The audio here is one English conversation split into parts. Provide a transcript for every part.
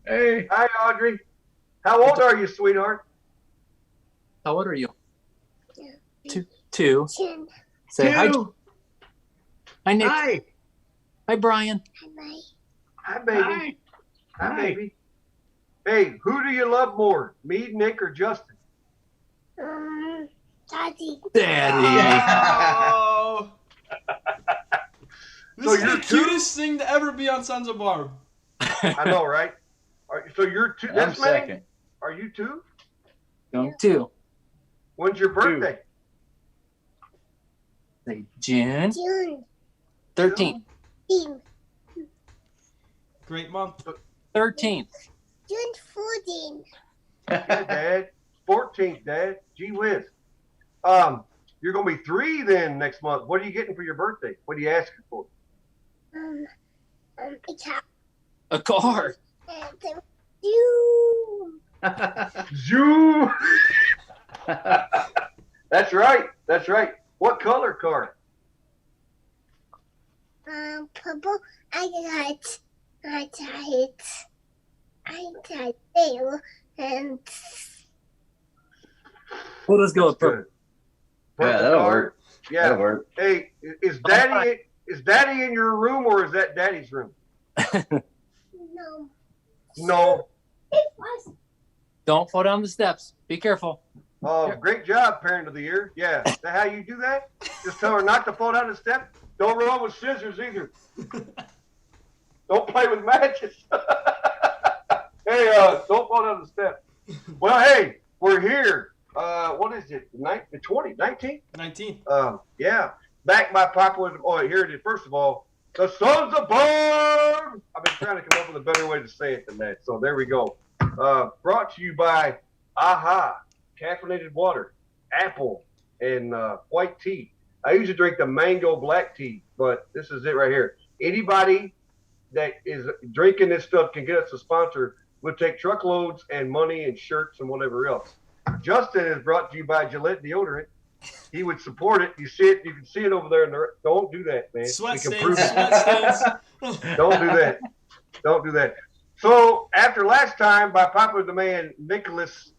Hey. Hi, Audrey. How old are you, sweetheart? How old are you? Two. Two. Say hi. Hi, Nick. Hi. Hi, Brian. Hi, baby. Hi, baby. Hey, who do you love more, me, Nick, or Justin? Daddy. Daddy. Oh. This So is you're the two? cutest thing to ever be on Sons of Barb. I know, right? So you're two. I'm That's many? second. Are you two? Two. When's your birthday? Say June June. 13th. June. Great month. 13th. June 14. Yeah, Dad. 14th, Dad. Gee whiz. You're gonna be 3 then next month. What are you getting for your birthday? What are you asking for? A cat. A car. And you. Zoo. That's right. That's right. What color car? Purple. I got tail and We'll just go with Good. purple. Yeah, that'll car. work. Yeah. That'll work. Hey, is Daddy in your room or is that Daddy's room? no. No. It was. Don't fall down the steps. Be careful. Oh, great job, Parent of the Year. Yeah. Is that how you do that? Just tell her not to fall down the step. Don't run with scissors either. Don't play with matches. Hey, don't fall down the step. Well, hey, we're here. What is it? The 20th, 19th? 19. Yeah. Back by popular. Oh, here it is. First of all, the Sons of Barb. I've been trying to come up with a better way to say it than that. So there we go. Brought to you by AHA, caffeinated water, apple, and white tea. I usually drink the mango black tea, but this is it right here. Anybody that is drinking this stuff can get us a sponsor. We'll take truckloads and money and shirts and whatever else. Justin is brought to you by Gillette deodorant. He would support it. You see it. You can see it over there. Don't do that, man. Sweat We can stains. prove it. Sweat stains. Don't do that. Don't do that. So after last time, by popular demand, Nicholas,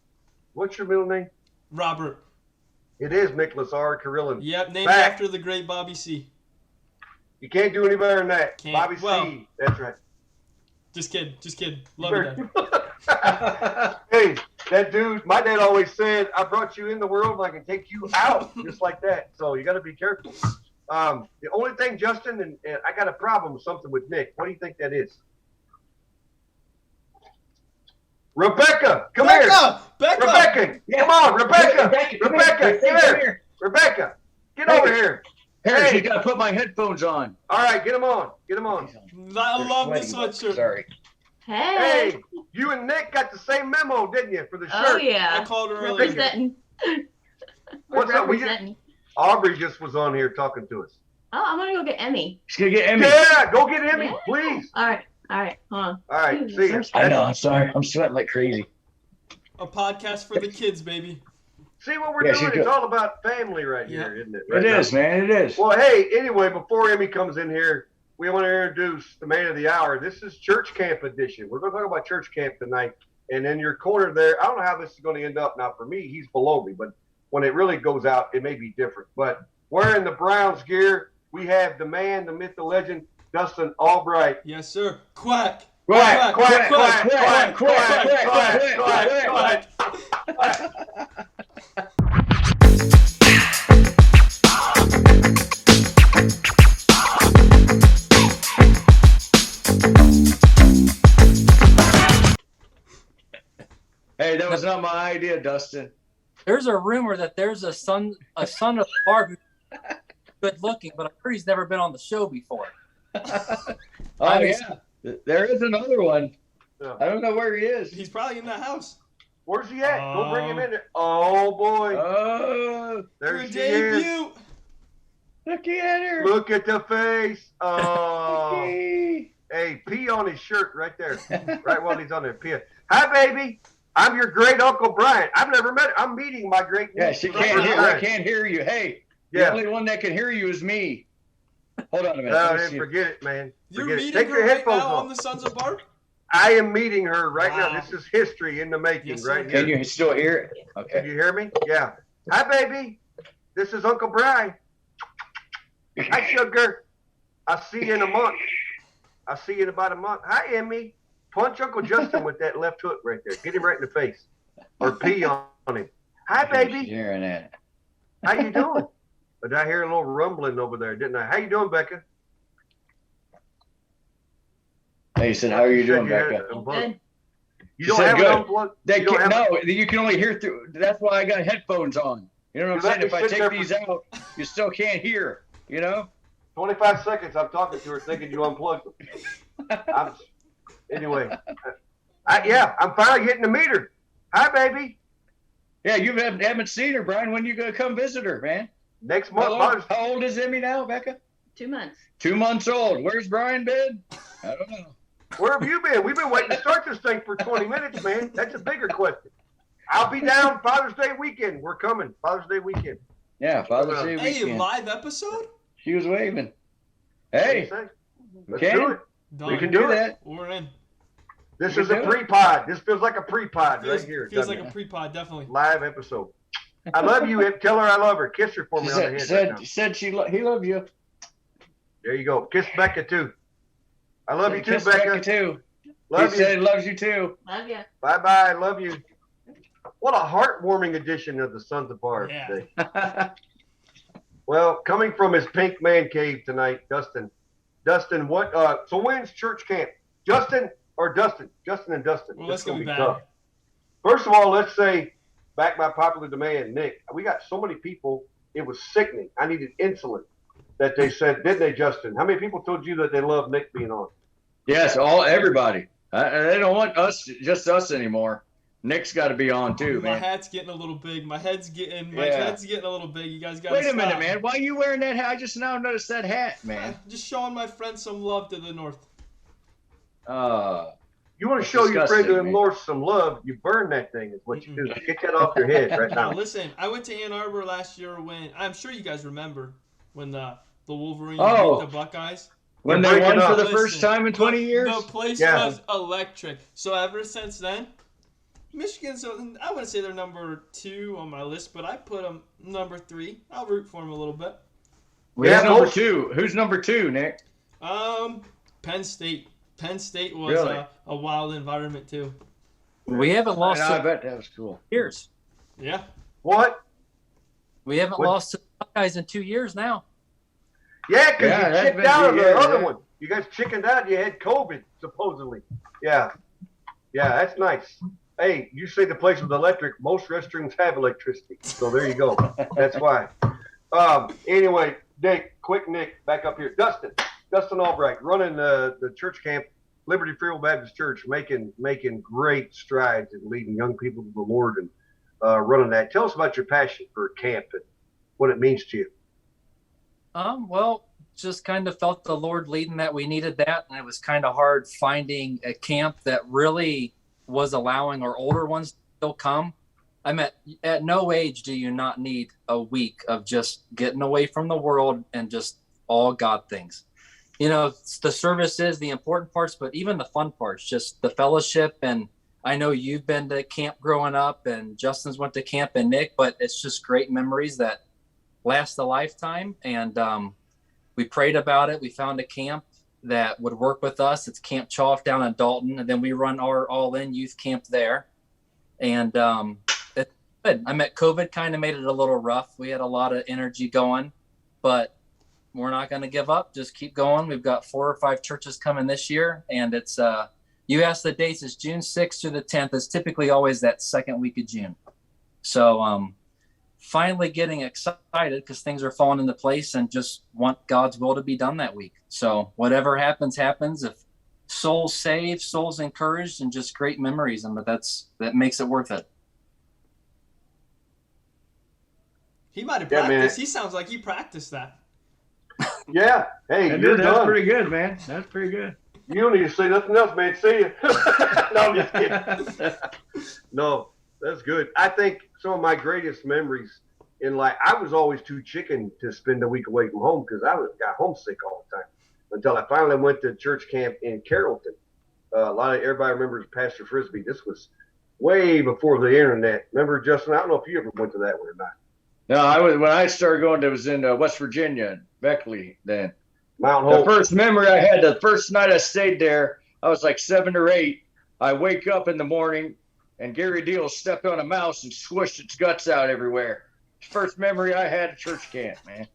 what's your middle name? Robert. It is Nicholas R. Carillon. Yep, named Back. after the great Bobby C. You can't do any better than that. Can't. Bobby Well, C. That's right. Just kidding. Just kidding. Love you, Dad. Hey, that dude, my dad always said, I brought you in the world and I can take you out just like that. So you got to be careful. The only thing, Justin, and I got a problem with something with Nick. What do you think that is? Rebecca, come here. Becca! Rebecca, come on, Rebecca. Rebecca, come here. Rebecca, get over here. Harris, Hey. you gotta put my headphones on. All right, get him on. Get him on. I love the Sweaty, but sweatshirt. Sorry. Hey. Hey, you and Nick got the same memo, didn't you, for the shirt? Oh I yeah. called her earlier. Representing. What's up? Representing. Aubrey just was on here talking to us. Oh, I'm gonna go get Emmy. She's gonna get Emmy. Yeah, go get Emmy, Yeah. please. All right. Hold on. All right, see ya. I know. I'm sorry. I'm sweating like crazy. A podcast for the kids, baby. See what we're Yeah, doing? she's It's good. all about family right Yeah. here, isn't it? It Right is, now. man. It is. Well, hey, anyway, before Emmy comes in here, we want to introduce the man of the hour. This is Church Camp Edition. We're going to talk about Church Camp tonight. And in your corner there, I don't know how this is going to end up. Now, for me, he's below me, but when it really goes out, it may be different. But wearing the Browns gear, we have the man, the myth, the legend, Dustin Albright. Yes, sir. Quack. Quack, quack, quack, quack, quack, quack, quack, quack, quack. Hey, that was not my idea, Dustin. There's a rumor that there's a son of Barb who's good looking, but I'm sure he's never been on the show before. Oh yeah, there is another one. Yeah. I don't know where he is. He's probably in that house. Where's he at? Go bring him in there. Oh, boy. Oh, There Her she is. debut. look at her. Look at the face. Oh. Hey. Hey, pee on his shirt right there. Right while he's on there. Pee. Hi, baby. I'm your great Uncle Brian. I've never met. I'm meeting my great Yeah, niece. she for the can't first hear. time. I can't hear you. Hey, the Yeah. only one that can hear you is me. Hold on a minute. No, Let me then see. forget it, man. You're Forget it. meeting Take her your right headphones now off. on the Sons of Barb? I am meeting her right Wow. now. This is history in the making Yes, right sir. here. Can you still hear it? Can Okay. you hear me? Yeah. Hi, baby. This is Uncle Brian. Hi, sugar. I'll see you in a month. I'll see you in about a month. Hi, Emmy. Punch Uncle Justin with that left hook right there. Get him right in the face. Or pee on him. Hi, She's baby. hearing that. How you doing? But I hear a little rumbling over there, didn't I? How you doing, Becca? Hey, he said, how are you doing, said Becca? had unplugged. Good. You She don't said have good. it unplugged? They You don't can't, have no, you can only hear through. That's why I got headphones on. You know what I'm You let saying? If me I sit take there these out, you still can't hear. You know? 25 seconds I'm talking to her thinking you unplugged them. Anyway, I'm finally getting to meet her. Hi, baby. Yeah, you haven't seen her, Brian. When you gonna come visit her, man? Next month, How old is Emmy now, Becca? 2 months. 2 months old. Where's Brian been? I don't know. where have you been? We've been waiting to start this thing for 20 minutes, man. That's a bigger question. I'll be down Father's Day weekend. We're coming. Father's Day weekend. Yeah, Father's Day Hey, weekend. live episode? She was waving. What do Hey, you say? Let's Ken? do it. Done. we can do that. We're in. This We is a can do it. pre-pod. This feels like a pre-pod Feels, right here. feels doesn't like it? a pre-pod, definitely. Live episode. I love you. Tell her I love her. Kiss her for She me on the said, head right now. said he loved you. There you go. Kiss Becca too. I love you too, Kiss Becca. too. Love he you. said he loves you too. Love you. Bye bye. Love you. What a heartwarming edition of the Sons of Barb Yeah. today. Well, coming from his pink man cave tonight, Dustin. Dustin, what? So when's church camp? Justin or Dustin? Justin and Dustin. Well, It's let's go gonna be back. tough. First of all, let's say, back by popular demand, Nick. We got so many people. It was sickening. I needed insulin. That they said, didn't they, Justin? How many people told you that they love Nick being on? Yes, everybody. They don't want just us anymore. Nick's got to be on too, My man. hat's getting a little big. My head's getting Yeah. a little big. You guys got to Wait a minute, man. Why are you wearing that hat? I just now noticed that hat, man. Just showing my friends some love to the north. You want to That's show your friend disgusting, to man. North some love, you burn that thing is what you do. Get that off your head right Now, now. listen, I went to Ann Arbor last year when I'm sure you guys remember when the Wolverines Oh. beat the Buckeyes. When They're they won breaking for up. the first time in 20 years? The place Yeah. was electric. So ever since then, Michigan's, I wouldn't say they're number 2 on my list, but I put them number 3. I'll root for them a little bit. Yeah, Who's number both. 2? Who's number 2, Nick? Penn State. Penn State was Really? a wild environment too. We haven't lost I to bet that was cool. years. Yeah. What? We haven't What? lost to the Buckeyes in 2 years now. Yeah, because Yeah, you that's chicked been out on 2 the years, other yeah. one. You guys chickened out. You had COVID, supposedly. Yeah. Yeah, that's nice. Hey, you say the place was electric. Most restrooms have electricity. So there you go. That's why. Anyway, Nick, back up here. Dustin Albright, running the church camp, Liberty Free Baptist Church, making great strides in leading young people to the Lord and running that. Tell us about your passion for camp and what it means to you. Well, just kind of felt the Lord leading that we needed that, and it was kind of hard finding a camp that really was allowing our older ones to still come. I mean, at no age do you not need a week of just getting away from the world and just all God things. You know, it's the services, the important parts, but even the fun parts, just the fellowship. And I know you've been to camp growing up, and Justin's went to camp, and Nick, but it's just great memories that last a lifetime. And we prayed about it. We found a camp that would work with us. It's Camp 𝐂𝐡𝐻 down in Dalton, and then we run our all-in youth camp there. And it's good. I met COVID kind of made it a little rough. We had a lot of energy going, but we're not going to give up. Just keep going. We've got 4 or 5 churches coming this year, and it's you asked the dates. It's June 6th through the 10th. It's typically always that second week of June. So finally getting excited because things are falling into place and just want God's will to be done that week. So whatever happens, happens. If souls saved, souls encouraged, and just great memories, and that makes it worth it. He might have Yeah, man. practiced. He sounds like he practiced that. Yeah. Hey, That you're dude, that's done. pretty good, man. That's pretty good. You don't need to say nothing else, man. See you. No, I'm just kidding. No, that's good. I think some of my greatest memories in life, I was always too chicken to spend a week away from home because I got homesick all the time until I finally went to church camp in Carrollton. A lot of everybody remembers Pastor Frisbee. This was way before the internet. Remember, Justin? I don't know if you ever went to that one or not. No, when I started going, it was in West Virginia, Beckley. Then Mount the Hope. first memory I had, the first night I stayed there, I was like 7 or 8. I wake up in the morning, and Gary Deal stepped on a mouse and squished its guts out everywhere. First memory I had at church camp, man.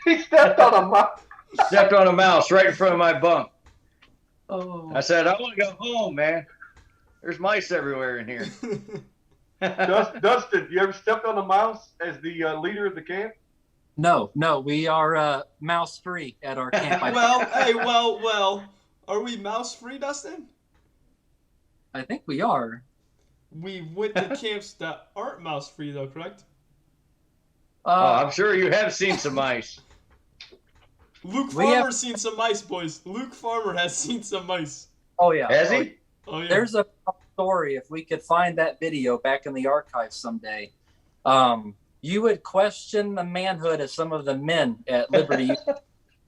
He stepped on a mouse. Stepped on a mouse right in front of my bunk. Oh. I said, I want to go home, man. There's mice everywhere in here. Dustin, you ever stepped on a mouse as the leader of the camp? No, we are mouse free at our camp. well. Are we mouse free, Dustin? I think we are. We went to camps that aren't mouse free, though, correct? I'm sure you have seen some mice. Luke Farmer's seen some mice, boys. Luke Farmer has seen some mice. Oh yeah. Has he? Oh yeah. There's a story. If we could find that video back in the archives someday, you would question the manhood of some of the men at Liberty.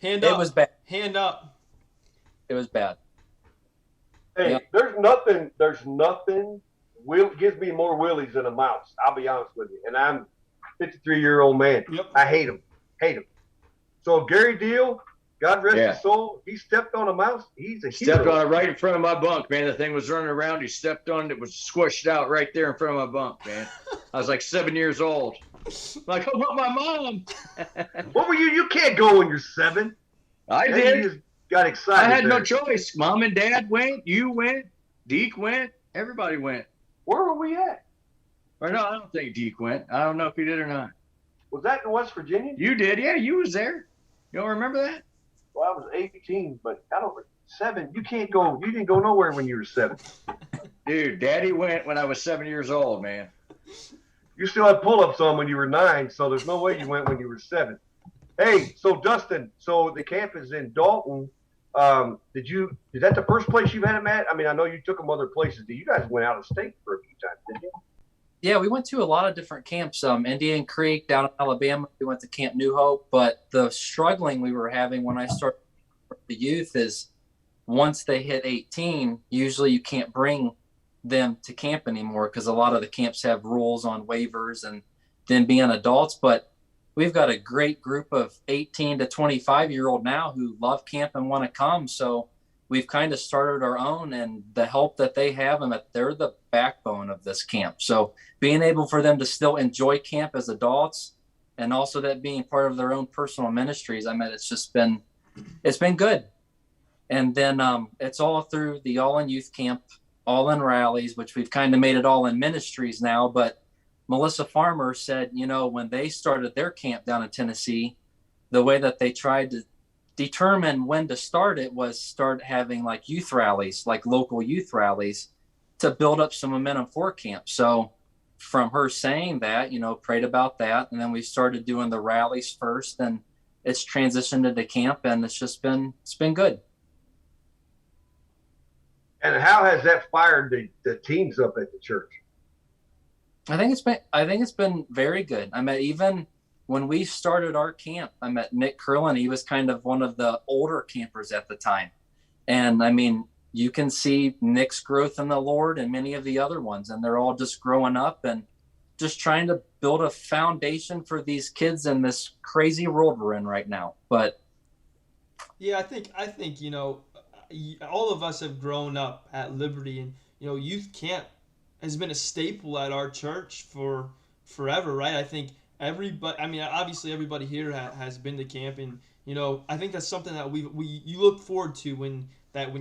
Hand up. It was bad. Hand up. It was bad. Hey, Yep. there's nothing gives me more willies than a mouse. I'll be honest with you. And I'm a 53-year-old man. Yep. I hate him. So Gary Deal, God rest Yeah. his soul, he stepped on a mouse. He's a hero. Stepped on it right in front of my bunk, man. The thing was running around. He stepped on it. It was squished out right there in front of my bunk, man. I was like 7 years old. Like, I want my mom. What were you? You can't go when you're 7. I Maybe did. You just got excited. I had no there. choice. Mom and Dad went. You went. Deke went. Everybody went. Where were we at? Or no, I don't think Deke went. I don't know if he did or not. Was that in West Virginia? You did. Yeah, you was there. You don't remember that? Well, I was 18, but I don't. 7. You can't go. You didn't go nowhere when you were 7. Dude, Daddy went when I was 7 years old, man. You still had pull-ups on when you were 9, so there's no way you went when you were 7. Hey, so Dustin, so the camp is in Dalton. Is that the first place you've had them at? I mean, I know you took them other places. You guys went out of state for a few times, didn't you? Yeah, we went to a lot of different camps. Indian Creek down in Alabama. We went to Camp New Hope. But the struggling we were having when I started the youth is once they hit 18, usually you can't bring them to camp anymore because a lot of the camps have rules on waivers and then being adults. But we've got a great group of 18 to 25-year-old now who love camp and want to come. So we've kind of started our own, and the help that they have, and that they're the backbone of this camp. So being able for them to still enjoy camp as adults, and also that being part of their own personal ministries, I mean, it's been good. And then it's all through the All in Youth Camp, All in Rallies, which we've kind of made it All in Ministries now. But Melissa Farmer said, when they started their camp down in Tennessee, the way that they tried to determine when to start it was start having like youth rallies, like local youth rallies, to build up some momentum for camp. So from her saying that, prayed about that. And then we started doing the rallies first, and it's transitioned into camp, and it's been good. And how has that fired the teams up at the church? I think it's been very good. I mean, even when we started our camp, I met Nick Curlin. He was kind of one of the older campers at the time. And I mean, you can see Nick's growth in the Lord and many of the other ones, and they're all just growing up and just trying to build a foundation for these kids in this crazy world we're in right now. But yeah, I think all of us have grown up at Liberty, and youth camp has been a staple at our church for forever, right? I think obviously everybody here has been to camp, and I think that's something that you look forward to when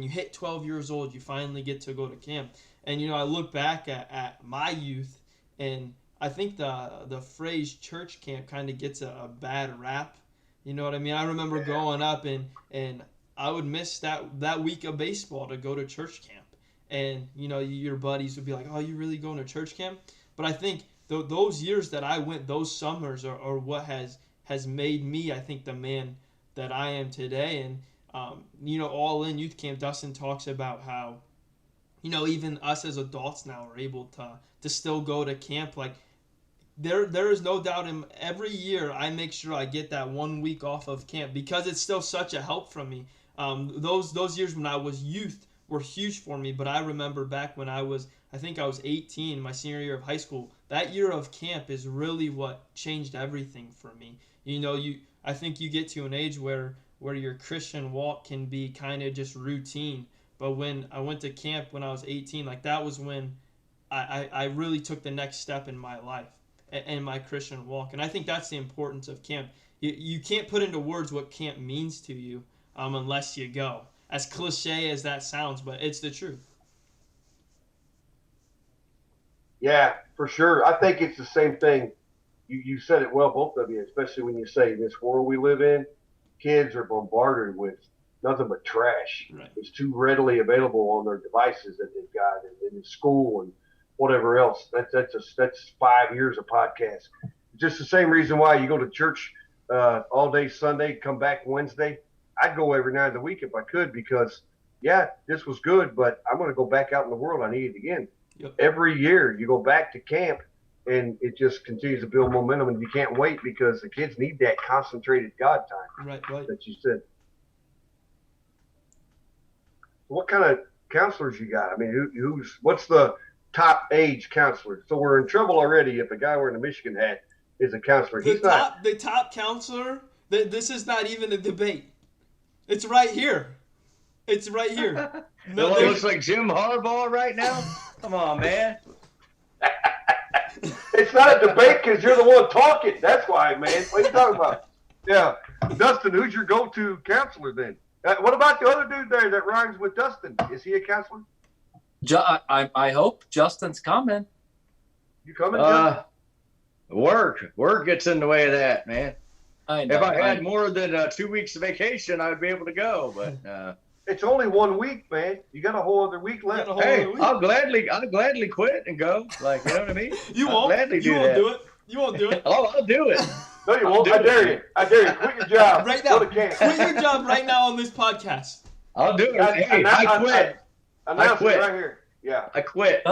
you hit 12 years old, you finally get to go to camp. And I look back at my youth, and I think the phrase church camp kind of gets a bad rap. You know what I mean? I remember growing up, and I would miss that week of baseball to go to church camp. And, your buddies would be like, oh, you really going to church camp? But I think those years that I went, those summers are what has made me, I think, the man that I am today. And, All in Youth Camp, Dustin talks about how, even us as adults now are able to still go to camp. Like, there is no doubt in every year I make sure I get that 1 week off of camp because it's still such a help from me. Those years when I was youth were huge for me. But I remember back when I think I was 18, my senior year of high school. That year of camp is really what changed everything for me. I think you get to an age where your Christian walk can be kind of just routine. But when I went to camp when I was 18, like that was when I really took the next step in my life and my Christian walk. And I think that's the importance of camp. You can't put into words what camp means to you unless you go. As cliche as that sounds, but it's the truth. Yeah, for sure. I think it's the same thing. You said it well, both of you, especially when you say this world we live in, kids are bombarded with nothing but trash. Right. It's too readily available on their devices that they've got in school and whatever else. That's 5 years of podcasts. Just the same reason why you go to church all day Sunday, come back Wednesday. I'd go every night of the week if I could because, yeah, this was good, but I'm going to go back out in the world. I need it again. Yep. Every year you go back to camp, and it just continues to build momentum, and you can't wait because the kids need that concentrated God time Right. that you said. What kind of counselors you got? I mean, what's the top age counselor? So we're in trouble already if a guy wearing a Michigan hat is a counselor. The top counselor, this is not even a debate. It's right here. It's right here. No, it looks like Jim Harbaugh right now. Come on, man. It's not a debate because you're the one talking. That's why, man. What are you talking about? Yeah. Dustin, who's your go-to counselor then? What about the other dude there that rhymes with Dustin? Is he a counselor? I hope Justin's coming. You coming, Justin? Work gets in the way of that, man. I know. If I had more than 2 weeks of vacation, I would be able to go. But it's only 1 week, man. You got a whole other week left. hey, I'll gladly quit and go. Like, you know what I mean? You I'll won't. gladly You do won't that. do it. You won't do it. Oh, I'll do it. No, you won't. I dare you. I dare you. Quit your job. Right now. Go to camp. Quit your job right now on this podcast. I'll do it. Hey, I quit. Announce quit. it right here. Yeah. I quit.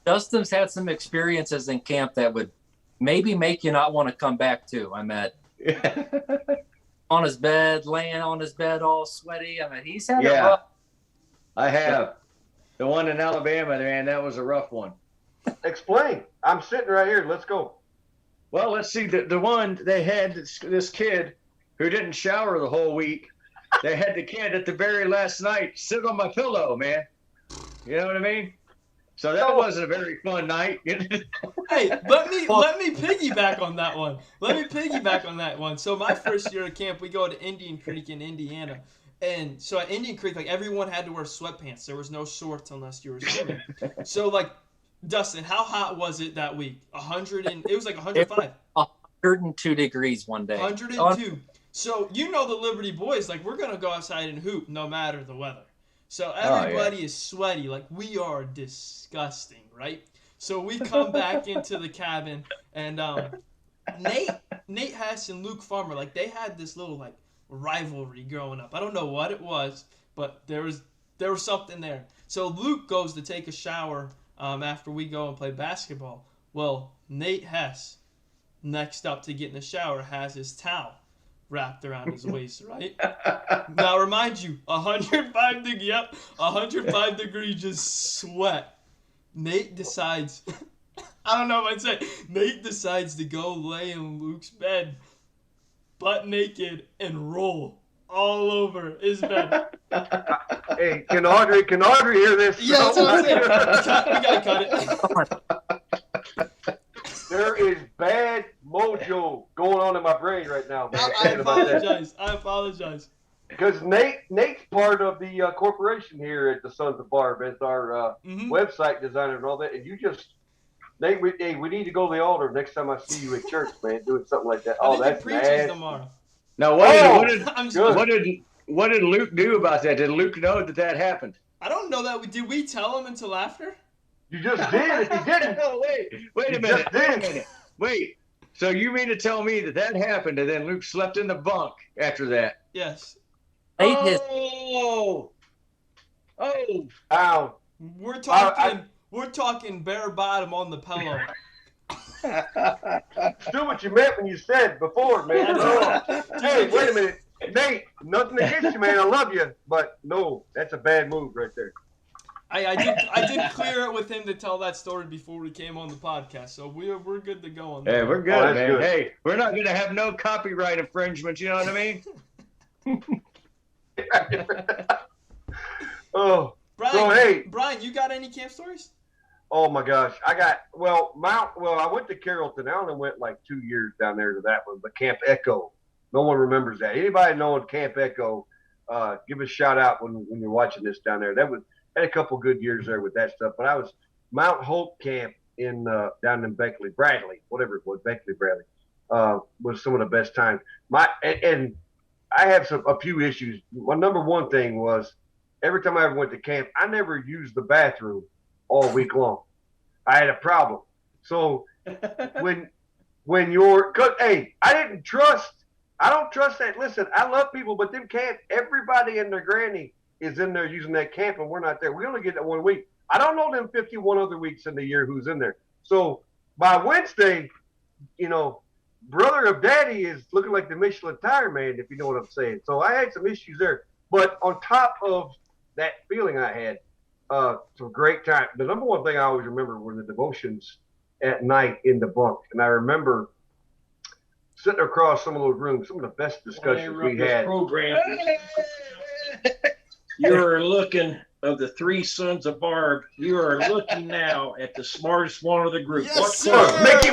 Dustin's had some experiences in camp that would maybe make you not want to come back too. I met on his bed, laying on his bed all sweaty. I mean, he's had a rough. I have. The one in Alabama, man, that was a rough one. Explain. I'm sitting right here. Let's go. Well, let's see. The one, they had this kid who didn't shower the whole week. They had the kid at the very last night sit on my pillow, man. You know what I mean? So that wasn't a very fun night. Hey, let me piggyback on that one. So my first year at camp, we go to Indian Creek in Indiana. And so at Indian Creek, like everyone had to wear sweatpants. There was no shorts unless you were swimming. So like, Dustin, how hot was it that week? It was like 105. 102 degrees one day. 102. So you know the Liberty boys, like we're gonna go outside and hoop no matter the weather. So everybody is sweaty, like we are disgusting, right? So we come back into the cabin, and Nate Hess and Luke Farmer, like they had this little like rivalry growing up. I don't know what it was, but there was something there. So Luke goes to take a shower after we go and play basketball. Well, Nate Hess, next up to get in the shower, has his towel wrapped around his waist, right? Now, remind you, 105 degree just sweat. Nate decides, I don't know if I'd say, Nate decides to go lay in Luke's bed, butt naked, and roll all over his bed. Hey, can Audrey hear this? Yeah, that's what I'm saying. We gotta cut it. There is bad mojo going on in my brain right now, man. I apologize. Because Nate's part of the corporation here at the Sons of Barb as our website designer and all that. And Nate, we need to go to the altar next time I see you at church, man, doing something like that. That's preaches tomorrow. Now, what did Luke do about that? Did Luke know that happened? I don't know that. Did we tell him until after? You just did. If you didn't, No, wait a minute. Wait. So you mean to tell me that happened and then Luke slept in the bunk after that? Yes. Oh. Ow. We're talking bare bottom on the pillow. Do what you meant when you said before, man. Hey, wait a minute. Nate, nothing against you, man. I love you. But no, that's a bad move right there. I did clear it with him to tell that story before we came on the podcast, so we're good to go on that. Hey, we're good, that's man. good. Hey, we're not gonna have no copyright infringements. You know what I mean? Oh, Brian, so hey, Brian, you got any camp stories? oh my gosh, I went to Carrollton. I only went like 2 years down there to that one, but Camp Echo, no one remembers that. Anybody knowing Camp Echo, give a shout out when you're watching this down there. Had a couple good years there with that stuff. But I was Mount Hope Camp in down in Bradley, whatever it was, Bradley, was some of the best times. And I have a few issues. My number one thing was every time I ever went to camp, I never used the bathroom all week long. I had a problem. So when hey, I don't trust that. Listen, I love people, but them camp, everybody and their granny is in there using that camp, and we're not there. We only get that 1 week. I don't know them 51 other weeks in the year who's in there. So by Wednesday, brother of daddy is looking like the Michelin tire man, if you know what I'm saying. So I had some issues there. But on top of that feeling I had, some great time. The number one thing I always remember were the devotions at night in the bunk. And I remember sitting across some of those rooms, some of the best discussions we had. Program. You're looking of the three Sons of Barb. You are looking now at the smartest one of the group. Yes, What sir. club? Mickey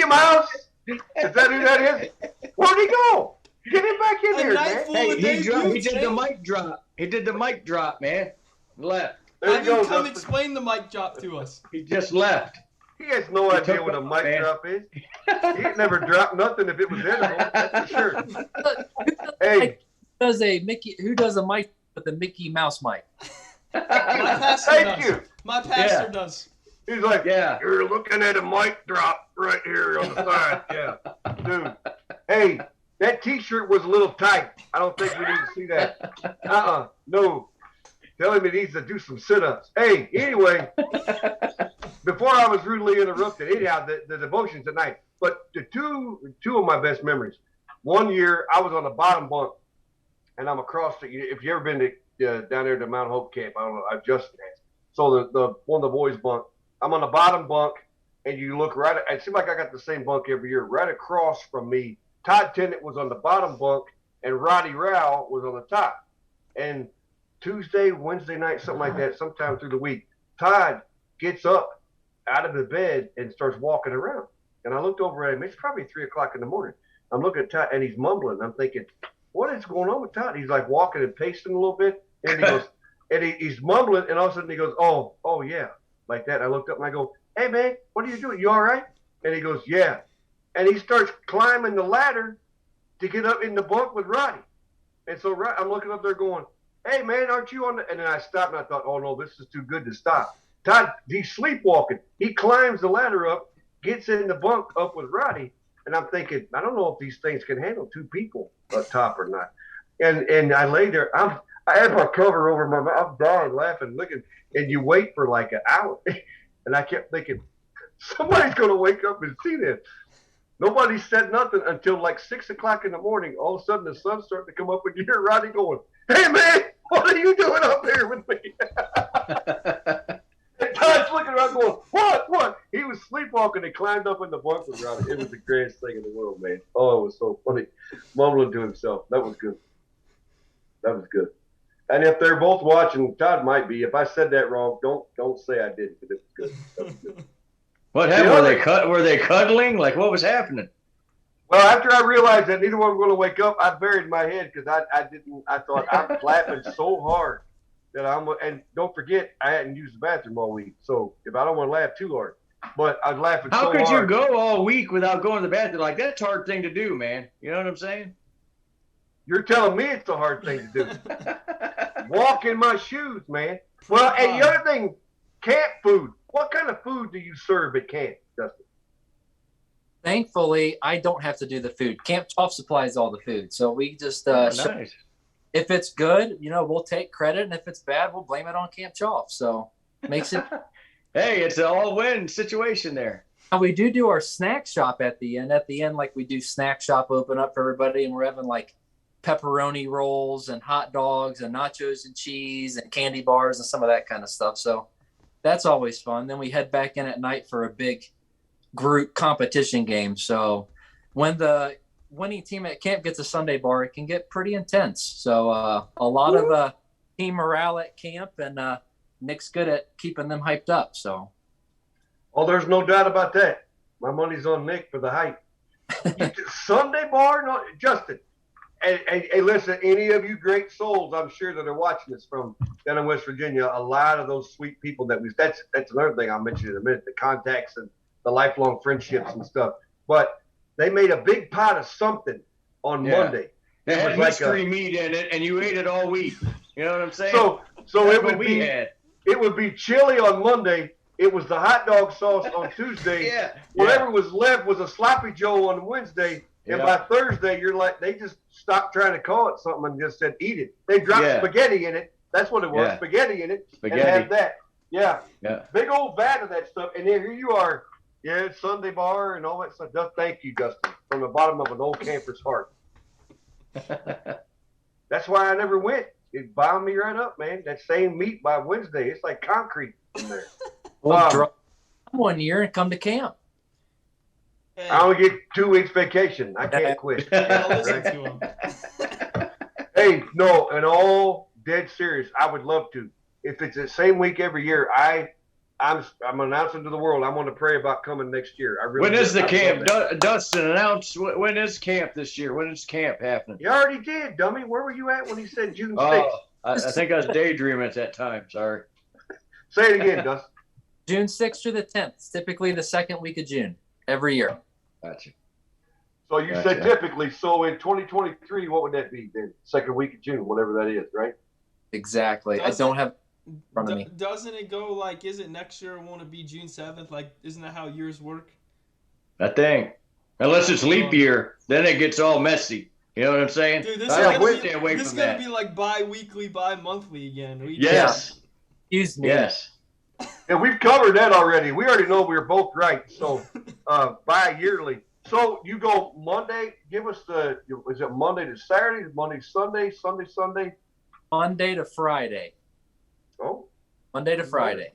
Mouse? Is that who that is? Where'd he go? Get him back in A there, night man. full Hey, of he debuts, did the man. mic drop. He did the mic drop, man. Left. There Have you go, him come Dustin. explain the mic drop to us. He just left. He has no He idea took what a off, mic man. drop is. He ain't never dropped nothing if it was edible, that's for sure. Hey, Hey, who does a mic with the Mickey Mouse mic? My pastor thank does. you. My pastor Yeah. does. He's like, Yeah. you're looking at a mic drop right here on the side. Yeah, dude. Hey, that T-shirt was a little tight. I don't think we need to see that. No. Tell him he needs to do some sit-ups. Hey, anyway, before I was rudely interrupted, anyhow, the devotions at night. But the two of my best memories. One year, I was on the bottom bunk, and I'm across the. If you ever been to down there to Mount Hope Camp, I don't know. Justin has. So the one of the boys' bunk. I'm on the bottom bunk, and you look right. It seems like I got the same bunk every year. Right across from me, Todd Tennant was on the bottom bunk, and Roddy Rao was on the top. And Tuesday, Wednesday night, something like that, sometime through the week, Todd gets up out of the bed and starts walking around. And I looked over at him. It's probably 3 o'clock in the morning. I'm looking at Todd, and he's mumbling. I'm thinking, what is going on with Todd? He's like walking and pacing a little bit, and he goes, and he's mumbling, and all of a sudden he goes, oh yeah, like that. I looked up and I go, hey man, what are you doing? You all right? And he goes, yeah. And he starts climbing the ladder to get up in the bunk with Roddy. And so I'm looking up there going, hey man, aren't you on the? And then I stopped and I thought, oh no, this is too good to stop. Todd, he's sleepwalking. He climbs the ladder up, gets in the bunk up with Roddy. And I'm thinking, I don't know if these things can handle two people up top or not. And I lay there. I had my cover over my mouth. I'm dying laughing, looking. And you wait for like an hour. And I kept thinking, somebody's going to wake up and see this. Nobody said nothing until like 6 o'clock in the morning. All of a sudden, the sun's starting to come up, and you hear Roddy going, hey man, what are you doing up here with me? And Todd's looking around going, what? He was sleepwalking and climbed up in the bunk with Roddy. It was the greatest thing in the world, man. Oh, it was so funny. Mumbling to himself. That was good. And if they're both watching, Todd might be. If I said that wrong, don't say I didn't, but it was good. That was good. What happened? Were they cuddling? Like, what was happening? Well, after I realized that neither one was going to wake up, I buried my head because I thought I'm laughing so hard that and don't forget, I hadn't used the bathroom all week. So if I don't want to laugh too hard, but I was laughing so hard. How could you go all week without going to the bathroom? Like, that's a hard thing to do, man. You know what I'm saying? You're telling me it's a hard thing to do. Walk in my shoes, man. Well, and the other thing, camp food. What kind of food do you serve at camp, Dustin? Thankfully, I don't have to do the food. Camp Chop supplies all the food. So we just, Nice. if it's good, we'll take credit. And if it's bad, we'll blame it on Camp Chop. So makes it. Hey, it's an all-win situation there. We do our snack shop at the end. At the end, like we do snack shop open up for everybody. And we're having like pepperoni rolls and hot dogs and nachos and cheese and candy bars and some of that kind of stuff. So that's always fun. Then we head back in at night for a big group competition game. So when the winning team at camp gets a Sunday bar, it can get pretty intense. So a lot of team morale at camp, and Nick's good at keeping them hyped up. So, oh, there's no doubt about that. My money's on Nick for the hype. Sunday bar, no, Justin. Hey, listen, any of you great souls, I'm sure that are watching this from down in West Virginia, a lot of those sweet people that's another thing I'll mention in a minute, the contacts and the lifelong friendships and stuff. But they made a big pot of something on Monday. They had mystery meat in it, and you ate it all week. You know what I'm saying? So it would be chili on Monday. It was the hot dog sauce on Tuesday. Whatever was left was a sloppy Joe on Wednesday. And by Thursday, you're like, they just stopped trying to call it something and just said, eat it. They dropped spaghetti in it. That's what it was, spaghetti in it. And had that. Yeah. Big old vat of that stuff. And then here you are. Yeah, Sunday bar and all that stuff. Thank you, Dustin, from the bottom of an old camper's heart. That's why I never went. It bound me right up, man. That same meat by Wednesday, it's like concrete in there. Well, drop one year and come to camp. Hey. I only get 2 weeks vacation. I can't quit. Yeah, listen to him. Hey, no, and all dead serious, I would love to. If it's the same week every year, I'm announcing to the world I'm going to pray about coming next year. I really. When is the camp? Dustin announced. When is camp this year? When is camp happening? You already did, dummy. Where were you at when he said June 6th? I think I was daydreaming at that time. Sorry. Say it again, Dustin. June 6th through the 10th. It's typically the second week of June every year. Gotcha. So you said typically. So in 2023, what would that be then? Second week of June, whatever that is, right? Exactly. I don't have in front of me. Doesn't it go like, is it next year? Won't it be June 7th? Like, isn't that how years work? I think. Unless it's leap year, then it gets all messy. You know what I'm saying? Dude, this is going to be like bi-weekly, bi-monthly again. Yes. Excuse me. Yes. And we've covered that already. We already know we were both right. So bi-yearly. So you go Monday. Give us is it Monday to Saturday? Monday, Sunday, Sunday? Monday to Friday. Oh. Monday to Friday.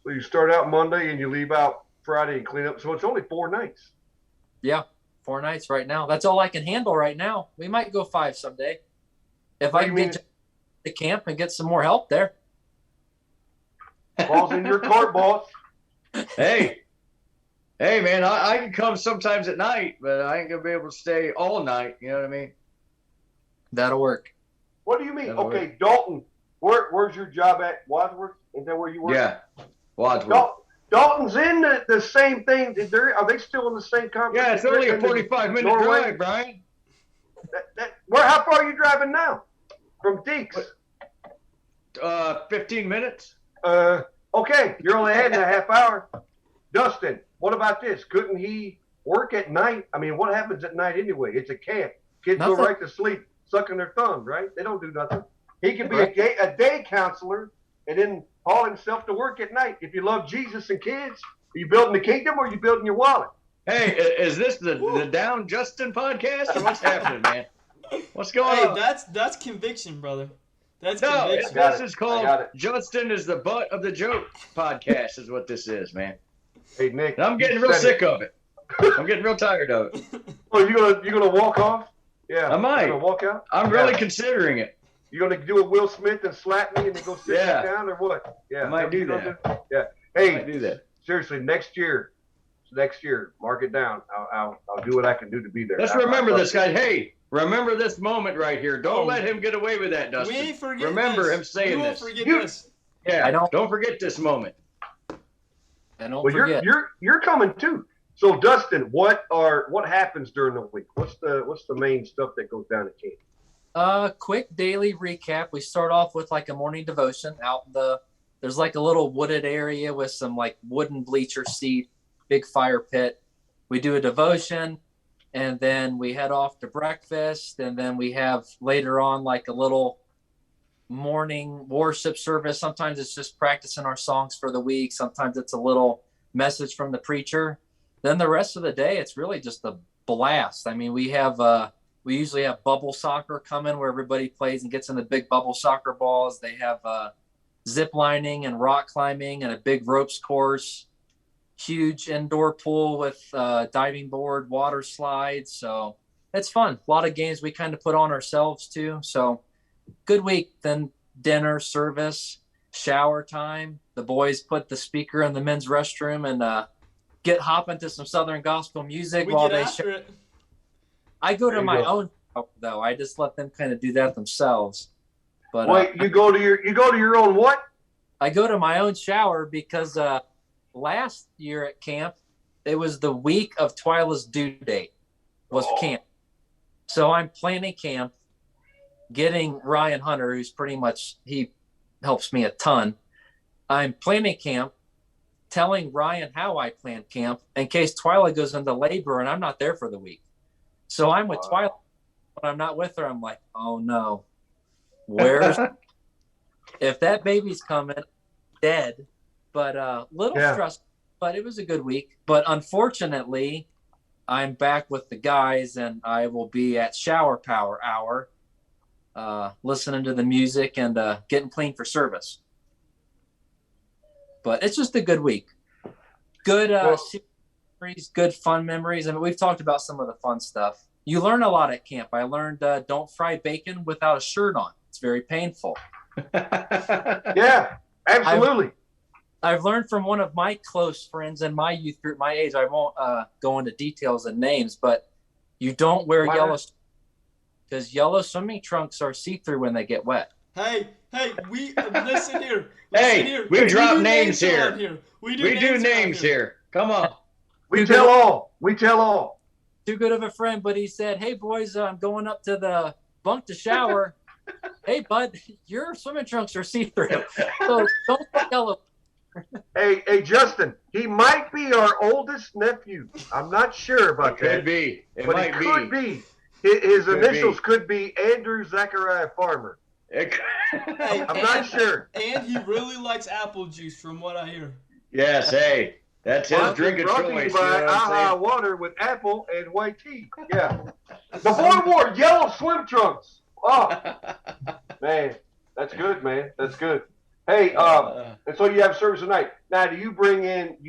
So you start out Monday and you leave out Friday and clean up. So it's only 4 nights. Yeah, 4 nights right now. That's all I can handle right now. We might go 5 someday. If I can get to camp and get some more help there. Ball's in your court, boss. Hey, man, I can come sometimes at night, but I ain't going to be able to stay all night. You know what I mean? That'll work. What do you mean? Okay, Dalton, where's your job at? Wadsworth? Is that where you work? Yeah, Wadsworth. Dalton's in the same thing. Are they still in the same conference? Yeah, it's only a 45-minute drive, Brian. How far are you driving now? From Deeks? 15 minutes. Okay, you're only adding a half hour. Dustin, what about this? Couldn't he work at night? I mean, what happens at night anyway? It's a camp. Kids go right to sleep, sucking their thumbs, right? They don't do nothing. He can be a day counselor and then haul himself to work at night. If you love Jesus and kids, are you building the kingdom or are you building your wallet? Hey, is this the Down Justin podcast or what's happening, man? What's going on? That's conviction, brother. That's conviction. This is called Justin is the butt of the joke podcast is what this is, man. Hey, Nick. And I'm getting real sick of it. I'm getting real tired of it. Oh, you gonna walk off? Yeah. I might. You gonna walk out? I'm really considering it. You gonna do a Will Smith and slap me and then go sit back down or what? Yeah. I might do that. Yeah. Hey, I might do that. Seriously, next year, mark it down. I'll do what I can do to be there. Let's remember this, guy. Hey, remember this moment right here. Don't let him get away with that, Dustin. We ain't forget Remember this. him saying this. Forget this. Yeah, don't forget this moment. And don't forget. You're coming too. So Dustin, what happens during the week? What's the main stuff that goes down at camp? Quick daily recap. We start off with like a morning devotion out in there's like a little wooded area with some like wooden bleacher seat, big fire pit. We do a devotion and then we head off to breakfast. And then we have later on like a little morning worship service. Sometimes it's just practicing our songs for the week. Sometimes it's a little message from the preacher. Then the rest of the day, it's really just a blast. I mean, we have We usually have bubble soccer coming where everybody plays and gets in the big bubble soccer balls. They have zip lining and rock climbing and a big ropes course, huge indoor pool with diving board, water slides. So it's fun. A lot of games we kind of put on ourselves too. So good week. Then dinner, service, shower time. The boys put the speaker in the men's restroom and get hopping to some Southern gospel music while they after it. I go to my own though. I just let them kind of do that themselves. But wait, you go to your own what? I go to my own shower because last year at camp, it was the week of Twyla's due date was camp. So I'm planning camp, getting Ryan Hunter, who's pretty much, he helps me a ton. I'm planning camp, telling Ryan how I plan camp in case Twyla goes into labor and I'm not there for the week. So I'm with Twyla. When I'm not with her, I'm like, oh no, where's if that baby's coming, dead. But little stressful, but it was a good week. But unfortunately, I'm back with the guys and I will be at shower power hour, listening to the music and getting clean for service. But it's just a good week. Good memories, good fun memories. I mean, we've talked about some of the fun stuff. You learn a lot at camp. I learned don't fry bacon without a shirt on. It's very painful. Yeah, absolutely. I've learned from one of my close friends in my youth group, my age. I won't go into details and names, but you don't wear yellow because yellow swimming trunks are see-through when they get wet. Hey, we listen here. We drop names here. We do names here. Come on. We tell all. Too good of a friend, but he said, "Hey boys, I'm going up to the bunk to shower. Hey bud, your swimming trunks are see-through, so don't put yellow." Hey, Justin, he might be our oldest nephew. I'm not sure about that. Could be. It but might could be. His initials could be Andrew Zachariah Farmer. I'm not sure. And he really likes apple juice, from what I hear. Yes, hey, that's his drink of Brought to you choice. by 𝐂𝐻 water with apple and white tea. Yeah. The boy wore yellow swim trunks. Oh, man, that's good, man. That's good. Hey, and so you have service tonight. Now, do you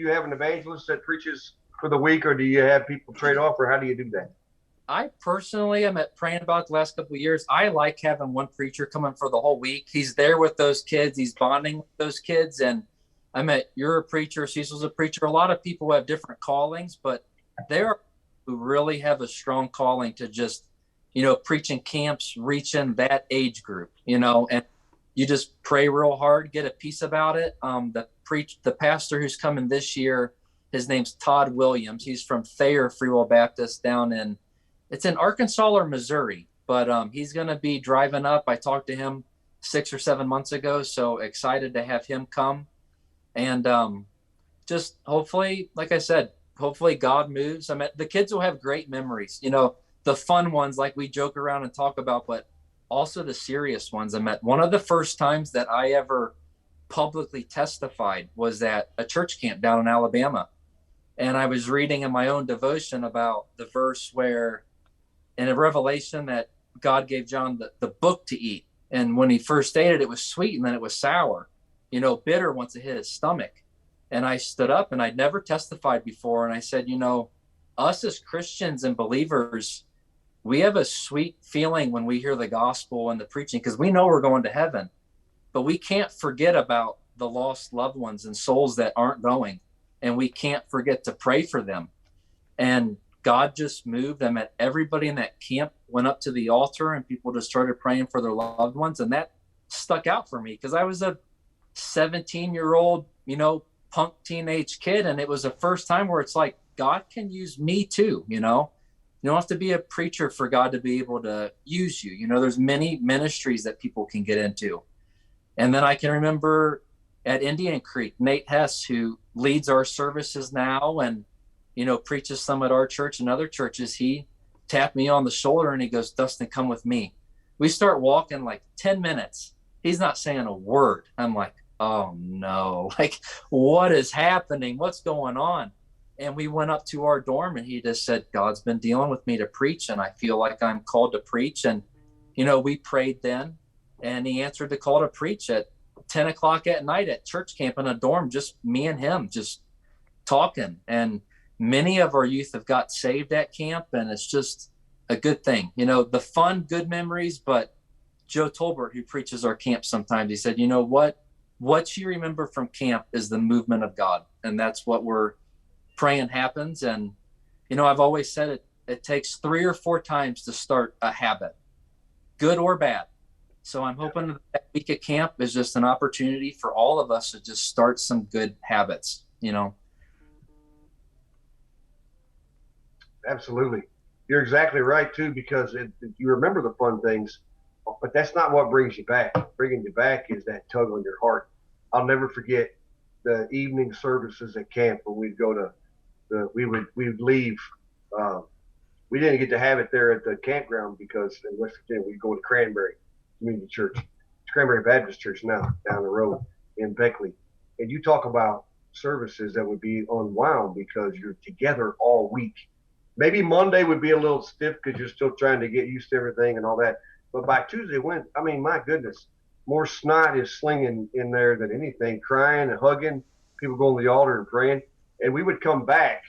have an evangelist that preaches for the week, or do you have people trade off, or how do you do that? I personally am praying about the last couple of years. I like having one preacher coming for the whole week. He's there with those kids. He's bonding with those kids. And you're a preacher. Cecil's a preacher. A lot of people have different callings, but there are people who really have a strong calling to just, preaching camps, reaching that age group, and you just pray real hard, get a piece about it. The pastor who's coming this year, his name's Todd Williams. He's from Thayer Free Will Baptist down in Arkansas or Missouri, but he's going to be driving up. I talked to him 6 or 7 months ago, so excited to have him come. And just hopefully, like I said, hopefully God moves. The kids will have great memories, the fun ones like we joke around and talk about, but also the serious ones. One of the first times that I ever publicly testified was at a church camp down in Alabama. And I was reading in my own devotion about the verse where in a revelation that God gave John the book to eat. And when he first ate it, it was sweet and then it was sour, bitter once it hit his stomach. And I stood up and I'd never testified before. And I said, us as Christians and believers, we have a sweet feeling when we hear the gospel and the preaching because we know we're going to heaven, but we can't forget about the lost loved ones and souls that aren't going. And we can't forget to pray for them. And God just moved them. Everybody in that camp went up to the altar and people just started praying for their loved ones. And that stuck out for me because I was a 17-year-old, punk teenage kid. And it was the first time where it's like, God can use me too, You don't have to be a preacher for God to be able to use you. There's many ministries that people can get into. And then I can remember at Indian Creek, Nate Hess, who leads our services now and, preaches some at our church and other churches, he tapped me on the shoulder and he goes, "Dustin, come with me." We start walking like 10 minutes. He's not saying a word. I'm like, oh no, like what is happening? What's going on? And we went up to our dorm and he just said, God's been dealing with me to preach and I feel like I'm called to preach. And, we prayed then and he answered the call to preach at 10 o'clock at night at church camp in a dorm, just me and him just talking. And many of our youth have got saved at camp and it's just a good thing, the fun, good memories. But Joe Tolbert, who preaches our camp sometimes, he said, what you remember from camp is the movement of God. And that's what we're praying happens. And, I've always said it takes 3 or 4 times to start a habit, good or bad. So I'm hoping that week at camp is just an opportunity for all of us to just start some good habits, Absolutely. You're exactly right too, because you remember the fun things, but that's not what brings you back. Bringing you back is that tug on your heart. I'll never forget the evening services at camp when we'd go to, we would leave. We didn't get to have it there at the campground because in West Virginia we'd go to Cranberry Community Church, Cranberry Baptist Church now down the road in Beckley. And you talk about services that would be unwound because you're together all week. Maybe Monday would be a little stiff because you're still trying to get used to everything and all that. But by Tuesday, my goodness, more snot is slinging in there than anything, crying and hugging, people going to the altar and praying. And we would come back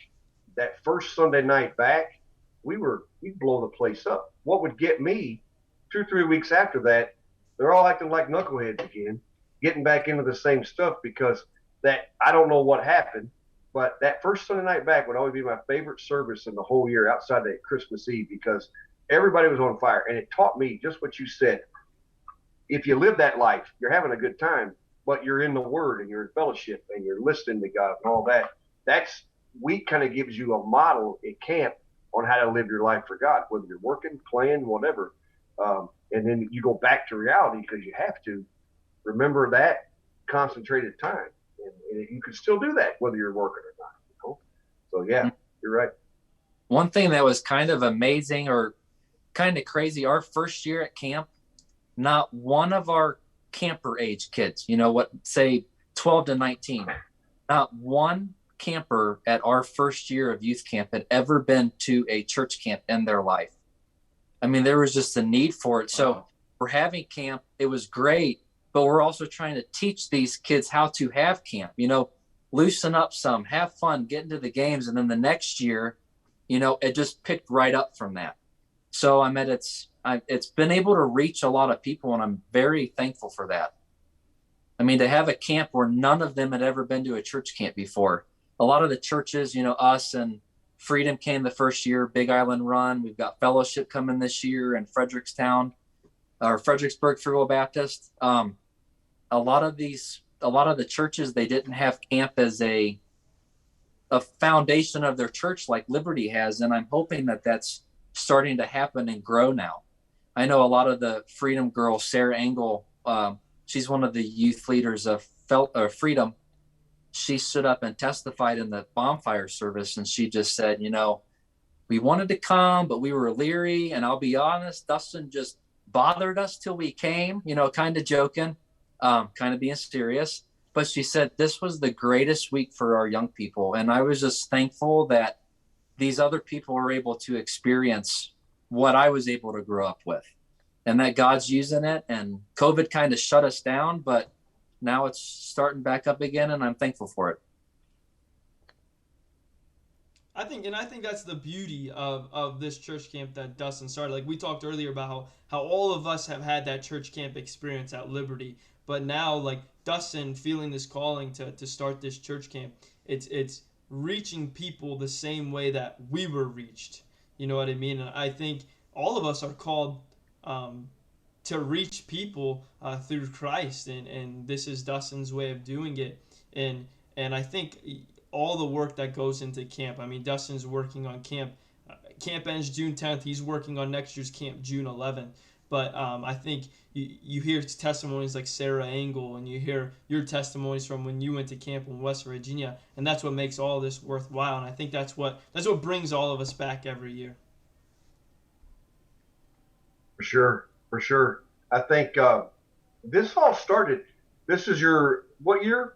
that first Sunday night back, we'd blow the place up. What would get me 2 or 3 weeks after that, they're all acting like knuckleheads again, getting back into the same stuff because I don't know what happened. But that first Sunday night back would always be my favorite service in the whole year outside that Christmas Eve because everybody was on fire. And it taught me just what you said. If you live that life, you're having a good time, but you're in the Word and you're in fellowship and you're listening to God and all that. That's week kind of gives you a model at camp on how to live your life for God, whether you're working, playing, whatever. And then you go back to reality because you have to remember that concentrated time. And you can still do that whether you're working or not. So yeah, you're right. One thing that was kind of amazing or kind of crazy, our first year at camp, not one of our camper age kids, say 12 to 19, not one camper at our first year of youth camp had ever been to a church camp in their life. I mean, there was just a need for it. So we're having camp. It was great. But we're also trying to teach these kids how to have camp, loosen up some, have fun, get into the games. And then the next year, it just picked right up from that. So it's been able to reach a lot of people and I'm very thankful for that. I mean, to have a camp where none of them had ever been to a church camp before. A lot of the churches, us and Freedom came the first year, Big Island Run. We've got Fellowship coming this year in Fredericksburg Free Baptist. A lot of the churches, they didn't have camp as a foundation of their church like Liberty has. And I'm hoping that that's starting to happen and grow now. I know a lot of the Freedom girls, Sarah Engel, she's one of the youth leaders of Freedom. She stood up and testified in the bonfire service. And she just said, we wanted to come, but we were leery. And I'll be honest, Dustin just bothered us till we came, kind of joking, kind of being serious. But she said this was the greatest week for our young people. And I was just thankful that these other people were able to experience what I was able to grow up with and that God's using it. And COVID kind of shut us down, but now it's starting back up again. And I'm thankful for it. I think that's the beauty of this church camp that Dustin started. Like we talked earlier about how all of us have had that church camp experience at Liberty, but now like Dustin feeling this calling to start this church camp, it's reaching people the same way that we were reached. You know what I mean? And I think all of us are called to reach people through Christ, and this is Dustin's way of doing it. And I think all the work that goes into camp. I mean, Dustin's working on camp. Camp ends June 10th. He's working on next year's camp June 11th. But I think you hear testimonies like Sarah Engel, and you hear your testimonies from when you went to camp in West Virginia, and that's what makes all this worthwhile. And I think that's what brings all of us back every year. For sure. I think this all started. This is your what year?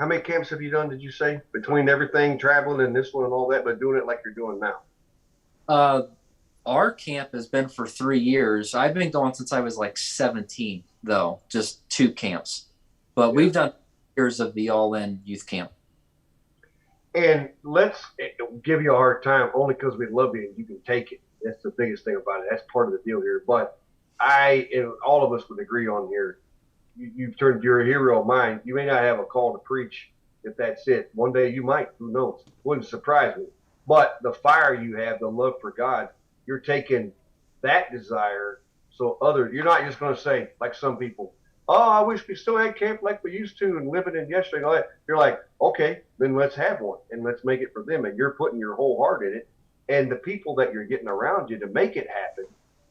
How many camps have you done, did you say? Between everything, traveling and this one and all that, but doing it like you're doing now? Our camp has been for 3 years. I've been going since I was like 17, though, just 2 camps. But we've done years of the all-in youth camp. And let's give you a hard time only because we love you and you can take it. That's the biggest thing about it. That's part of the deal here. But and all of us would agree on here, you've turned, you're a hero of mine. You may not have a call to preach if that's it. One day you might, who knows? Wouldn't surprise me. But the fire you have, the love for God, you're taking that desire. So you're not just going to say, like some people, oh, I wish we still had camp like we used to and living in yesterday and all that. You're like, okay, then let's have one and let's make it for them. And you're putting your whole heart in it. And the people that you're getting around you to make it happen,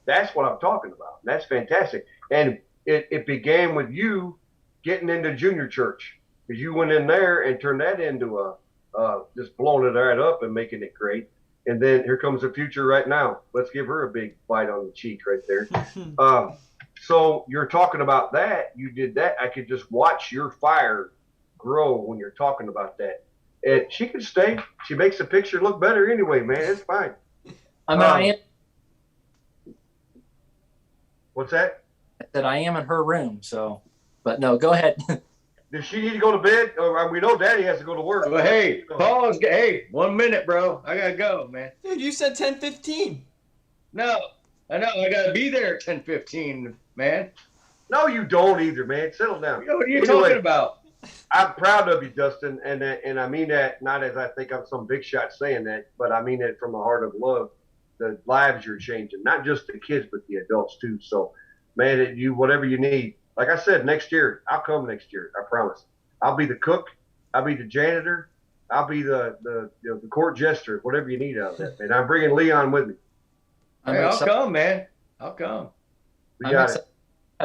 that's what I'm talking about. That's fantastic. And it began with you getting into junior church, because you went in there and turned that into just blowing it right up and making it great. And then here comes the future right now. Let's give her a big bite on the cheek right there. So you're talking about that. You did that. I could just watch your fire grow when you're talking about that. And she can stay. She makes the picture look better anyway, man. It's fine. I am. What's that? That I am in her room. So, but no, go ahead. Does she need to go to bed? Or we know Daddy has to go to work. Well, hey, Paul's. Hey, 1 minute, bro. I gotta go, man. Dude, you said 10:15. No, I know. I gotta be there at 10:15, man. No, you don't either, man. Settle down. What are you talking about? I'm proud of you, Dustin, and I mean that not as I think I'm some big shot saying that, but I mean it from a heart of love. The lives you're changing, not just the kids, but the adults too. So, man, you whatever you need. Like I said, next year I'll come next year. I promise. I'll be the cook. I'll be the janitor. I'll be the court jester. Whatever you need out of that, man. I'm bringing Leon with me. Hey, I'll come, man. I'll come. We got it.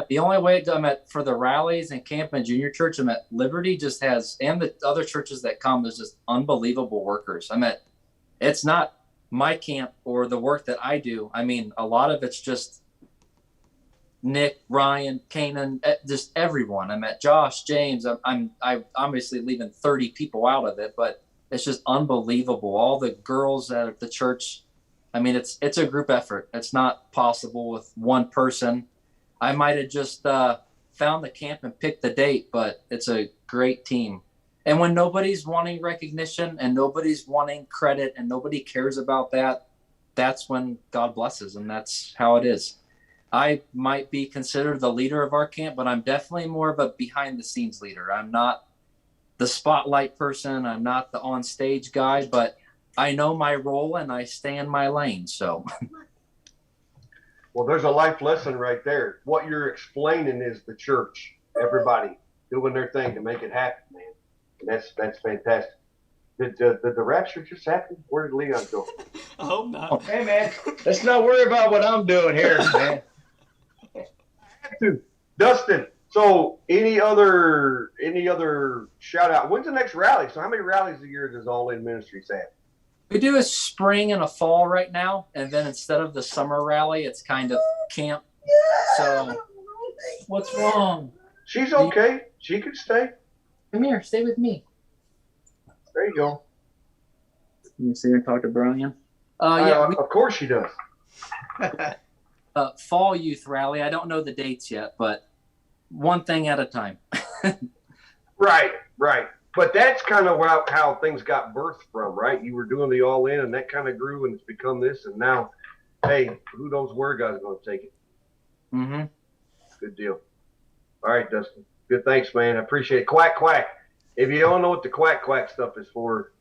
The only way I'm at for the rallies and camp and junior church, I'm at Liberty just has, and the other churches that come, is just unbelievable workers. It's not my camp or the work that I do. I mean, a lot of it's just Nick, Ryan, Kanan, just everyone. I'm at Josh, James. I'm obviously leaving 30 people out of it, but it's just unbelievable. All the girls at the church. I mean, it's a group effort. It's not possible with one person. I might have just found the camp and picked the date, but it's a great team. And when nobody's wanting recognition and nobody's wanting credit and nobody cares about that, that's when God blesses, and that's how it is. I might be considered the leader of our camp, but I'm definitely more of a behind-the-scenes leader. I'm not the spotlight person. I'm not the on-stage guy, but I know my role and I stay in my lane, so... Well, there's a life lesson right there. What you're explaining is the church, everybody doing their thing to make it happen, man. And that's fantastic. Did the rapture just happen? Where did Leon go? I hope not. Hey, man, let's not worry about what I'm doing here, man. Dustin, so any other shout out? When's the next rally? So how many rallies a year does All In Ministries have? We do a spring and a fall right now, and then instead of the summer rally, it's kind of camp. So, what's wrong? She's okay. She can stay. Come here, stay with me. There you go. You see her talk to Brian? Of course she does. Fall youth rally. I don't know the dates yet, but one thing at a time. Right. But that's kind of how things got birthed from, right? You were doing the all in, and that kind of grew, and it's become this. And now, hey, who knows where God's going to take it? Mm-hmm. Good deal. All right, Dustin. Good. Thanks, man. I appreciate it. Quack, quack. If you don't know what the quack, quack stuff is for,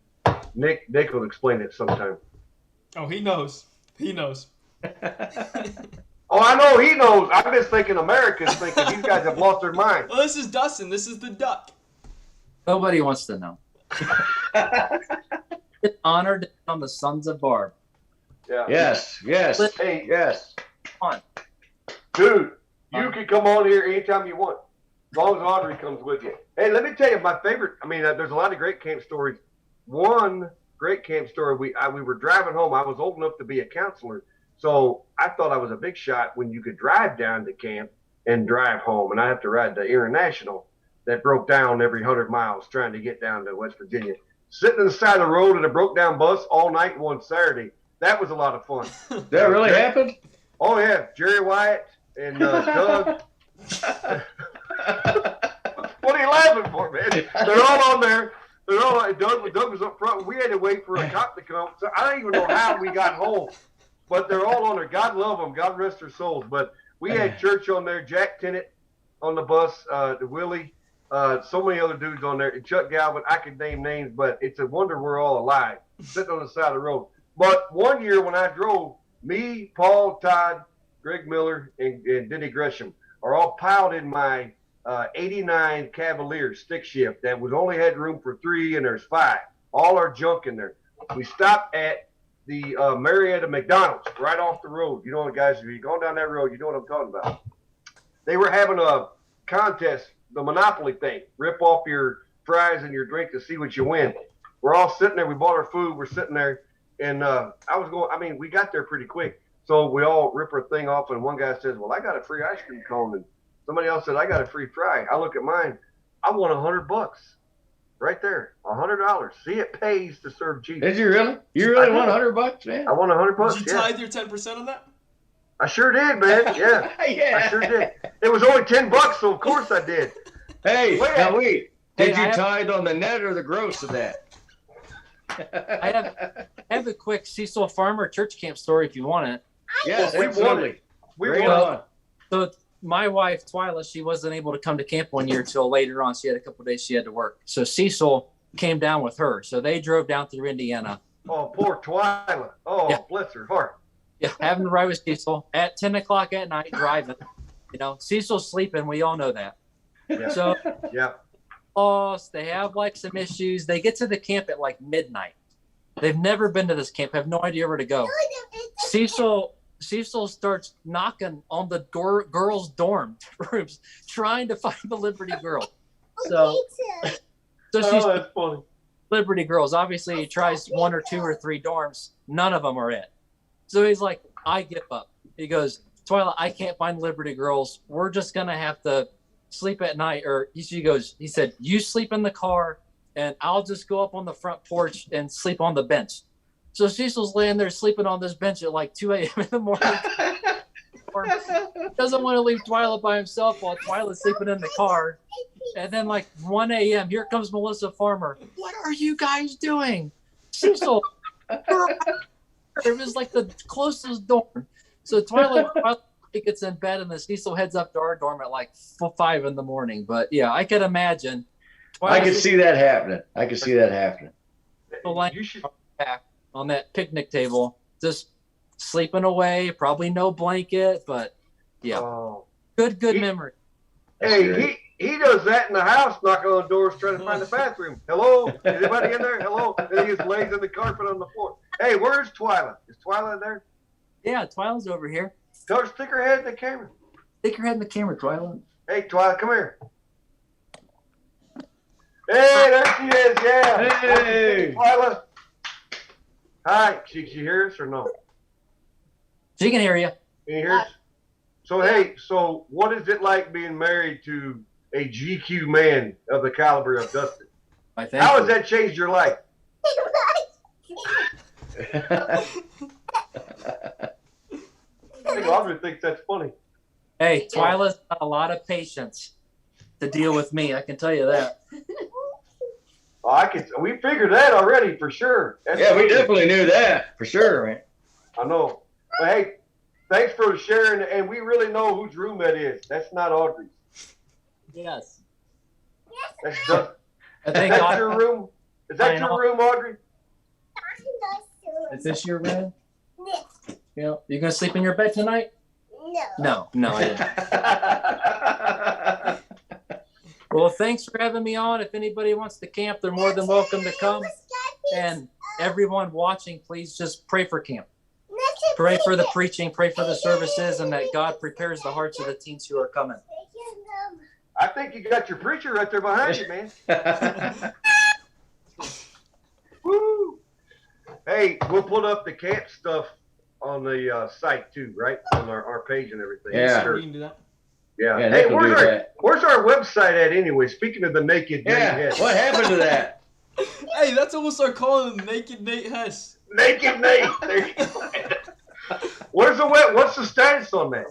Nick will explain it sometime. Oh, he knows. He knows. Oh, I know he knows. I'm just thinking Americans thinking these guys have lost their mind. Well, this is Dustin. This is the duck. Nobody wants to know. It's honored to be on the Sons of Barb. Yeah. Yes. Hey, Yes. On. dude, you can come on here anytime you want, as long as Audrey comes with you. Hey, let me tell you my favorite. I mean, there's a lot of great camp stories. One great camp story. We were driving home. I was old enough to be a counselor, so I thought I was a big shot when you could drive down to camp and drive home, and I have to ride the International. that broke down every 100 miles trying to get down to West Virginia. Sitting on the side of the road in a broke down bus all night one Saturday. That was a lot of fun. That really happened? Oh, yeah. Jerry Wyatt and Doug. What are you laughing for, man? They're all on there. They're all like, Doug was up front. We had to wait for a cop to come. So I don't even know how we got home. But they're all on there. God love them. God rest their souls. But we had church on there. Jack Tennant on the bus. The Willie. So many other dudes on there. And Chuck Galvin. I could name names, but it's a wonder we're all alive. Sitting on the side of the road. But one year when I drove, me, Paul, Todd, Greg Miller, and Denny Gresham are all piled in my 89 Cavalier stick shift that was only had room for 3 and there's 5. All our junk in there. We stopped at the Marietta McDonald's right off the road. You know, guys, if you're going down that road, you know what I'm talking about. They were having a contest, the Monopoly thing. Rip off your fries and your drink to see what you win. We're all sitting there. We bought our food. We're sitting there. And we got there pretty quick. So we all rip our thing off, and one guy says, well, I got a free ice cream cone. And somebody else said, I got a free fry. I look at mine. I won $100 right there. $100. See, it pays to serve Jesus. Did you really? You really won $100, man? I won $100. Did you tithe your 10% of that? I sure did, man. Yeah. Yeah. I sure did. It was only $10, so of course I did. Hey, Wait. Did you tithe on the net or the gross of that? I have a quick Cecil Farmer church camp story if you want it. Yes, We absolutely. We Bring it won. on. So my wife, Twyla, she wasn't able to come to camp one year till later on. She had a couple of days she had to work. So Cecil came down with her. So they drove down through Indiana. Oh, poor Twyla. Oh, Yeah. bless her heart. Yeah, having to ride with Cecil at 10 o'clock at night driving. You know, Cecil's sleeping. We all know that. Yeah. So Yeah. they have like some issues. They get to the camp at like midnight. They've never been to this camp, have no idea where to go. Cecil starts knocking on the girls' dorm rooms, trying to find the Liberty girl. So she's that's funny. Liberty girls. Obviously, he tries 1 or 2 or 3 dorms. None of them are it. So he's like, I give up. He goes, Twyla, I can't find Liberty girls. We're just gonna have to sleep at night. Or he said, you sleep in the car, and I'll just go up on the front porch and sleep on the bench. So Cecil's laying there sleeping on this bench at like 2 a.m. in the morning. Doesn't want to leave Twyla by himself while Twyla's sleeping in the car. And then like 1 a.m., here comes Melissa Farmer. What are you guys doing? Cecil, it was like the closest dorm. So Twyla gets in bed, and then Cecil heads up to our dorm at like 5 in the morning. But yeah, I could imagine. I can see that happening. You should. On that picnic table, just sleeping away, probably no blanket, but yeah, good memory. Hey, he does that in the house, knocking on doors, trying to find the bathroom. Hello? Is anybody in there? Hello? And he just lays in the carpet on the floor. Hey, where's Twyla? Is Twyla there? Yeah, Twyla's over here. Tell her to stick her head in the camera. Stick your head in the camera, Twyla. Hey, Twyla, come here. Hey, there she is, yeah. Hey. Twyla. Hi. She hear us or no? She can hear you. Can you hear us? So, hey, what is it like being married to a GQ man of the caliber of Dustin? How has that changed your life? I think Audrey thinks that's funny. Hey, Twyla's got a lot of patience to deal with me. I can tell you that. We figured that already for sure. Yeah, we definitely knew that for sure, man. I know. But hey, thanks for sharing, and we really know whose room that is. That's not Audrey's. Yes. That's Dustin. I Is think that your room? Is that your room, Audrey? Is this your bed? Yeah. You gonna sleep in your bed tonight? No, I didn't. Well, thanks for having me on. If anybody wants to camp, they're more than welcome to come. And everyone watching, please just pray for camp. Pray for the preaching, pray for the services, and that God prepares the hearts of the teens who are coming. I think you got your preacher right there behind you, man. Woo! Hey, we'll put up the camp stuff on the site too, right? On our page and everything. Yeah. Sure, you can do that. Yeah. Yeah, Hey, Nick will do that. where's our website at anyway? Speaking of the naked Yeah, Nate Hess. what happened to that? Hey, that's what we'll start calling him, Naked Nate Hess. Naked Nate. There you go. What's the status on that?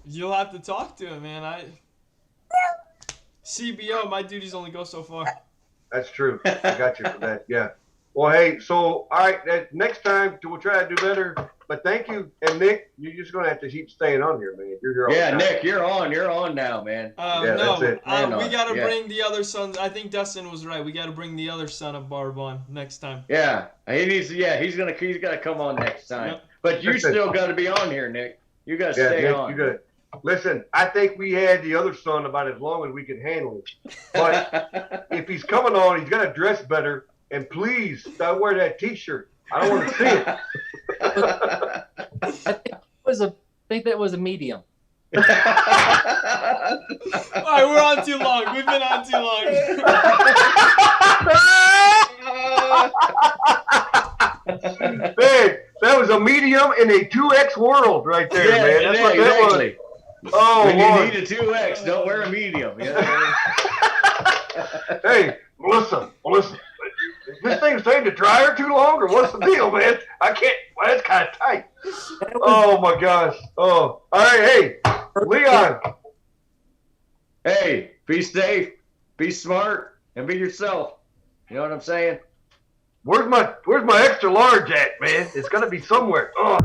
You'll have to talk to him, man. CBO, my duties only go so far. That's true. I got you for that. Yeah. Well, hey, so, all right, next time we'll try to do better. But thank you. And, Nick, you're just going to have to keep staying on here, man. You're here all the Yeah, time. Nick, you're on now, man. Yeah, no, that's it. we got to Yeah. bring the other sons. I think Dustin was right. We got to bring the other son of Barb on next time. Yeah, he's got to come on next time. Yep. But you Listen. still got to be on here, Nick. You got to Yeah, stay Nick, on. you got it. Listen, I think we had the other son about as long as we could handle him. But if he's coming on, he's got to dress better. And please, don't wear that T-shirt. I don't want to see it. I think that was a medium. All right, we're on too long. We've been on too long. Man, that was a medium in a 2X world right there, Yeah, man. That's what that was. exactly. Oh, When Lord. you need a 2X, don't wear a medium. You know what I mean? Hey, Melissa, is this thing staying to dryer too long, or what's the deal, man? I can't. Well, that's kind of tight. Oh my gosh. Oh, all right. Hey, Leon. Hey, be safe, be smart, and be yourself. You know what I'm saying? Where's my extra large at, man? It's gonna be somewhere. Oh.